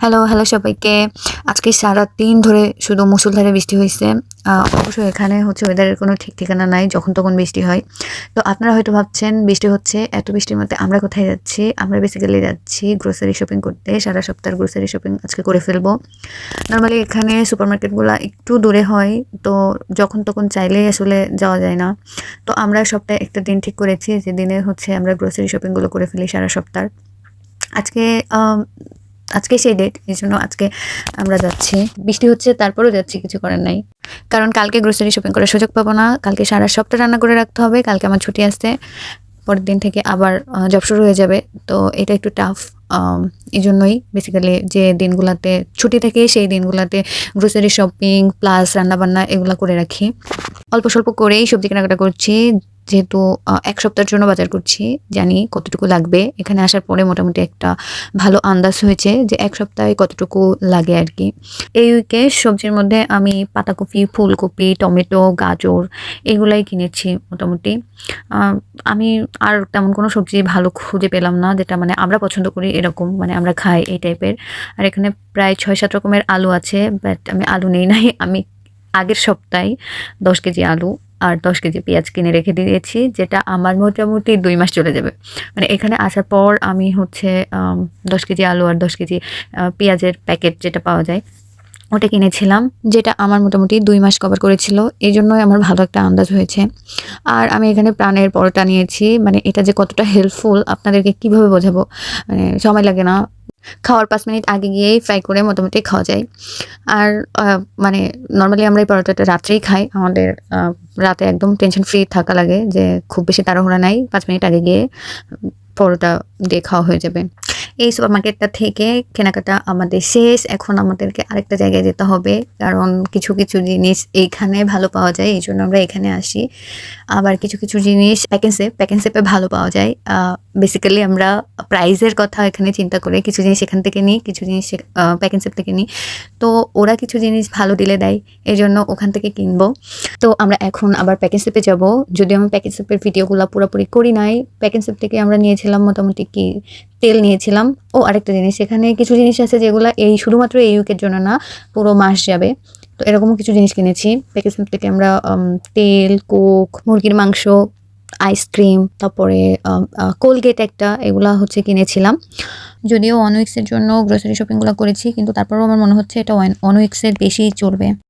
Hello, hello সবাইকে। আজকে সারাদিন ধরে শুধু মুষলধারে বৃষ্টি হইছে। অবশ্য এখানে হচ্ছে ওয়েদারের কোনো ঠিক ঠিকানা নাই, যখন তখন বৃষ্টি হয়। তো আপনারা হয়তো ভাবছেন বৃষ্টি হচ্ছে, এত বৃষ্টির মধ্যে আমরা কোথায় যাচ্ছি? আমরা বেসিক্যালি যাচ্ছি গ্রোসারি শপিং করতে। সারা সপ্তাহের গ্রোসারি শপিং আজকে করে ফেলবো। নরমালি এখানে সুপারমার্কেটগুলা একটু দূরে হয়, তো যখন তখন চাইলেই আসলে যাওয়া যায় না। তো আমরা সপ্তাহে একটা দিন ঠিক করেছি, যে দিনে হচ্ছে আমরা গ্রোসারি শপিংগুলো করে ফেলি সারা সপ্তাহ। আজকে আম আজকে সেই ডেট। এজন্য আজকে আমরা যাচ্ছি। বৃষ্টি হচ্ছে তারপরেও যাচ্ছি, কিছু করার নাই। কারণ কালকে গ্রোসারি শপিং করার সুযোগ পাবো না। কালকে সারা সপ্তাহ রান্না করে রাখতে হবে। কালকে আমার ছুটি আছে। পরের দিন থেকে আবার জব শুরু হয়ে যাবে। তো এটা একটু টাফ। এজন্যই বেসিক্যালি যে দিনগুলাতে ছুটি থাকে সেই দিনগুলাতে গ্রোসারি শপিং প্লাস রান্নাবান্না এগুলা করে রাখি। অল্প স্বল্প করেই সবজি কেনাকাটা করছি। যেহেতু ১ সপ্তাহের জন্য বাজার করছি, জানি কতটুকু লাগবে। এখানে আসার পরে মোটামুটি একটা ভালো আন্দাজ হয়েছে যে ১ সপ্তাহে কতটুকু লাগে আরকি। এই উইকে সবজির মধ্যে আমি পাতাকপি, ফুলকপি, টমেটো, গাজর এগুলাই কিনেছি মোটামুটি। আ আমি আর তেমন কোনো সবজি ভালো খুঁজে পেলাম না, যেটা মানে আমরা পছন্দ করি এরকম, মানে আমরা খাই এই টাইপের। আর এখানে প্রায় ৬-৭ রকমের আলু আছে, বাট আমি আলু নেই নাই। আমি আগের সপ্তাহে ১০ কেজি আলু আর ১০ কেজি পেঁয়াজ কিনে রেখে দিয়েছি, যেটা আমার মোটামুটি ২ মাস চলে যাবে। মানে এখানে আসার পর আমি হচ্ছে ১০ কেজি আলু আর ১০ কেজি পেঁয়াজের প্যাকেট যেটা পাওয়া যায়, ওটা কিনেছিলাম। যেটা আমার মোটামুটি ২ মাস কভার করেছিল। এজন্যই আমার ভালো একটা আন্দাজ হয়েছে। আর আমি এখানে প্রাণের পরোটা নিয়েছি। মানে এটা যে কতটা হেল্পফুল আপনাদেরকে কিভাবে বোঝাবো? মানে সময় লাগে না। খাওয়ার ৫ মিনিট আগে গিয়েই ফ্রাই করে মোটামুটি খাওয়া যায়। আর আ মানে নরমালি আমরা এই পরোটাটা রাত্রেই খাই। আমাদের রাতে একদম টেনশন ফ্রি থাকা লাগে, যে খুব বেশি তাড়াহুড়া নাই। ৫ মিনিট আগে গিয়ে পরোটা দিয়ে খাওয়া হয়ে যাবে। এই সুপারমার্কেটটা থেকে কেনাকাটা আমাদের শেষ। এখন আমাদেরকে আরেকটা জায়গায় যেতে হবে। কারণ কিছু, কিছু জিনিস এইখানে ভালো পাওয়া যায়। এইজন্য আমরা এখানে আসি। আবার কিছু, কিছু জিনিস প্যাক এন্ড সেপে ভালো পাওয়া যায়। বেসিক্যালি আমরা প্রাইসের কথা এখানে চিন্তা করে কিছু জিনিস এখান থেকে নিই, কিছু জিনিস প্যাক এন্ড সেপ থেকে নিই। তো ওরা কিছু জিনিস ভালো ডিলে দেয়। এজন্য ওখান থেকে কিনবো। তো আমরা এখন আবার প্যাক এন্ড সেপে যাবো। যদিও আমি প্যাক এন্ড সেপের ভিডিওগুলা পুরাপুরি করি নাই। প্যাক এন্ড সেপ থেকে আমরা নিয়েছিলাম মোটামুটি তেল নিয়েছিলাম। ও আরেকটা জিনিস, এখানে কিছু জিনিস আছে যেগুলা শুধুমাত্র এই উইকের জন্য না, পুরো মাস যাবে। তো এরকমও কিছু জিনিস কিনেছি। প্যাকেজ থেকে আমরা তেল, কোক, মুরগির মাংস, আইসক্রিম, তারপরে কোলগেট একটা, এগুলা হচ্ছে কিনেছিলাম। যদিও 1 উইকসের জন্য গ্রোসারি শপিংগুলা করেছি, কিন্তু তারপরেও আমার মনে হচ্ছে এটা 1 উইকসের বেশিই চলবে।